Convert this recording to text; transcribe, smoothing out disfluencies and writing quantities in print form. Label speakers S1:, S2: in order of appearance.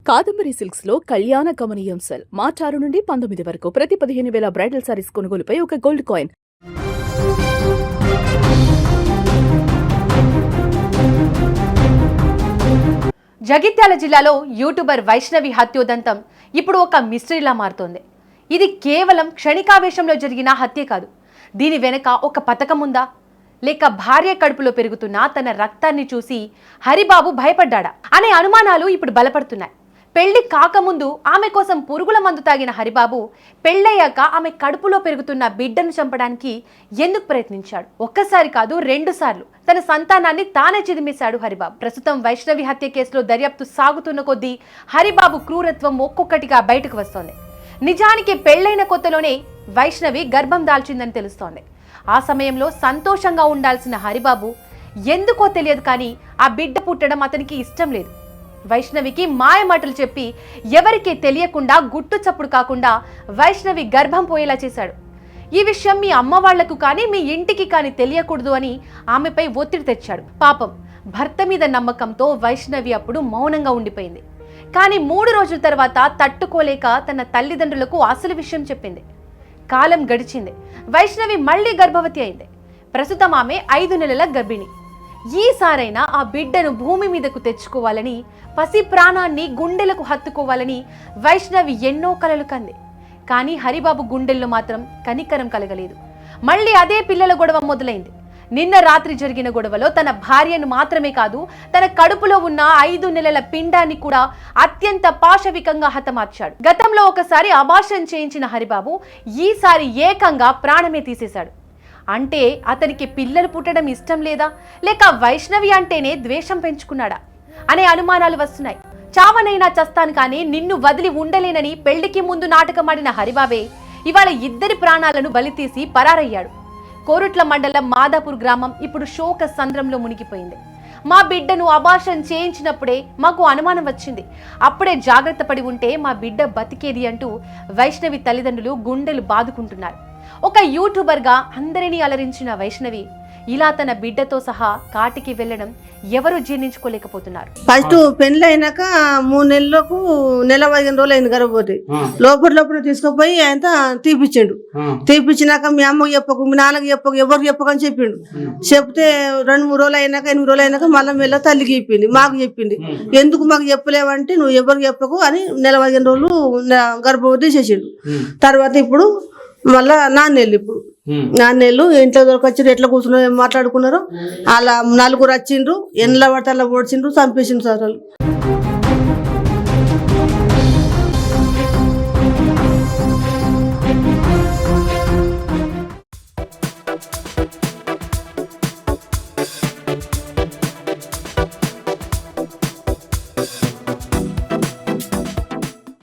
S1: Kadambari silks లో కళ్యాణ గమనీయం cell మార్చి 6 నుండి 19 వరకు ప్రతి 15,000 బ్రైడల్ సారీస్ కొనుగోలుపై ఒక గోల్డ్ కాయిన్.
S2: జగిత్యాల జిల్లాలో యూట్యూబర్ వైష్ణవి హత్యోదంతం ఇప్పుడు ఒక మిస్టరీలా మారుతోంది. ఇది కేవలం క్షణికావేశంలో జరిగిన హత్య కాదు. దీని వెనక ఒక పథకం ఉందా, లేక భార్య కడుపులో పెరుగుతున్న తన రక్తాన్ని చూసి హరిబాబు భయపడ్డా అనే అనుమానాలు ఇప్పుడు బలపడుతున్నాయి. పెళ్లి కాకముందు ఆమె కోసం పురుగుల మందు తాగిన హరిబాబు పెళ్ళయ్యాక ఆమె కడుపులో పెరుగుతున్న బిడ్డను చంపడానికి ఎందుకు ప్రయత్నించాడు? ఒక్కసారి కాదు, 2 సార్లు తన సంతానాన్ని తానే చిదిమేశాడు హరిబాబు. ప్రస్తుతం వైష్ణవి హత్య కేసులో దర్యాప్తు సాగుతున్న కొద్దీ హరిబాబు క్రూరత్వం ఒక్కొక్కటిగా బయటకు వస్తోంది. నిజానికి పెళ్లైన కొత్తలోనే వైష్ణవి గర్భం దాల్చిందని తెలుస్తోంది. ఆ సమయంలో సంతోషంగా ఉండాల్సిన హరిబాబు ఎందుకో తెలియదు కానీ ఆ బిడ్డ పుట్టడం అతనికి ఇష్టం లేదు. వైష్ణవికి మాయమాటలు చెప్పి ఎవరికీ తెలియకుండా గుట్టు చప్పుడు కాకుండా వైష్ణవి గర్భం పోయేలా చేశాడు. ఈ విషయం మీ అమ్మ వాళ్లకు కానీ మీ ఇంటికి కానీ తెలియకూడదు అని ఆమెపై ఒత్తిడి తెచ్చాడు. పాపం భర్త మీద నమ్మకంతో వైష్ణవి అప్పుడు మౌనంగా ఉండిపోయింది. కానీ 3 రోజుల తర్వాత తట్టుకోలేక తన తల్లిదండ్రులకు అసలు విషయం చెప్పింది. కాలం గడిచింది. వైష్ణవి మళ్లీ గర్భవతి అయింది. ప్రస్తుతం ఆమె 5 నెలల గర్భిణి. ఈసారైనా ఆ బిడ్డను భూమి మీదకు తెచ్చుకోవాలని, పసి ప్రాణాన్ని గుండెలకు హత్తుకోవాలని వైష్ణవి ఎన్నో కలలు కంది. కానీ హరిబాబు గుండెల్లో మాత్రం కనికరం కలగలేదు. మళ్ళీ అదే పిల్లల గొడవ మొదలైంది. నిన్న రాత్రి జరిగిన గొడవలో తన భార్యను మాత్రమే కాదు, తన కడుపులో ఉన్న 5 నెలల పిండాన్ని కూడా అత్యంత పాశవికంగా హతమార్చాడు. గతంలో ఒకసారి అబార్షన్ చేయించిన హరిబాబు ఈసారి ఏకంగా ప్రాణమే తీసేశాడు. అంటే అతనికి పిల్లలు పుట్టడం ఇష్టం లేదా, లేక వైష్ణవి అంటేనే ద్వేషం పెంచుకున్నాడా అనే అనుమానాలు వస్తున్నాయి. చావనైనా చస్తాను కానీ నిన్ను వదిలి ఉండలేనని పెళ్లికి ముందు నాటకమాడిన హరిబాబే ఇవాళ 2 ప్రాణాలను బలితీసి పరారయ్యాడు. కోరుట్ల మండలం మాదాపూర్ గ్రామం ఇప్పుడు శోక సంద్రంలో మునిగిపోయింది. మా బిడ్డను అబార్షన్ చేయించినప్పుడే మాకు అనుమానం వచ్చింది, అప్పుడే జాగ్రత్త పడి ఉంటే మా బిడ్డ బతికేది అంటూ వైష్ణవి తల్లిదండ్రులు గుండెలు బాదుకుంటున్నారు. ఒక యూట్యూబర్గా అందరినీ అలరించిన వైష్ణవి ఇలా తన బిడ్డతో సహా కాటికి వెళ్ళడం ఎవరు జీర్ణించుకోలేకపోతున్నారు.
S3: ఫస్ట్ పెళ్లి అయినాక 3 నెలలకు నెల 15 రోజులు అయింది గర్భవతి. లోపల తీసుకుపోయి ఆయన తీపిచ్చాడు. తీపిచ్చినాక మీ అమ్మకి చెప్పకు, మీ నాన్నకి చెప్పకు, ఎవరికి చెప్పకని చెప్పిండు. చెప్తే 2-3 రోజులు అయినాక 8 రోజులు అయినాక మళ్ళీ మెల్ల తల్లికి చెప్పింది, మాకు చెప్పింది. ఎందుకు మాకు చెప్పలేవంటే నువ్వు ఎవరికి చెప్పకు అని నెల 15 రోజులు గర్భవతి చేసిండు. తర్వాత ఇప్పుడు మళ్ళా 4 నెలలు. ఇప్పుడు 4 నెలలు ఇంట్లో దొరకొచ్చిండ్రు, ఎట్లా కూర్చున్నారు మాట్లాడుకున్నారు. అలా 4 వచ్చిండ్రు, ఎండ్ల పడితే అలా ఓడిచిండ్రు, చంపేసిండ్రు సార్.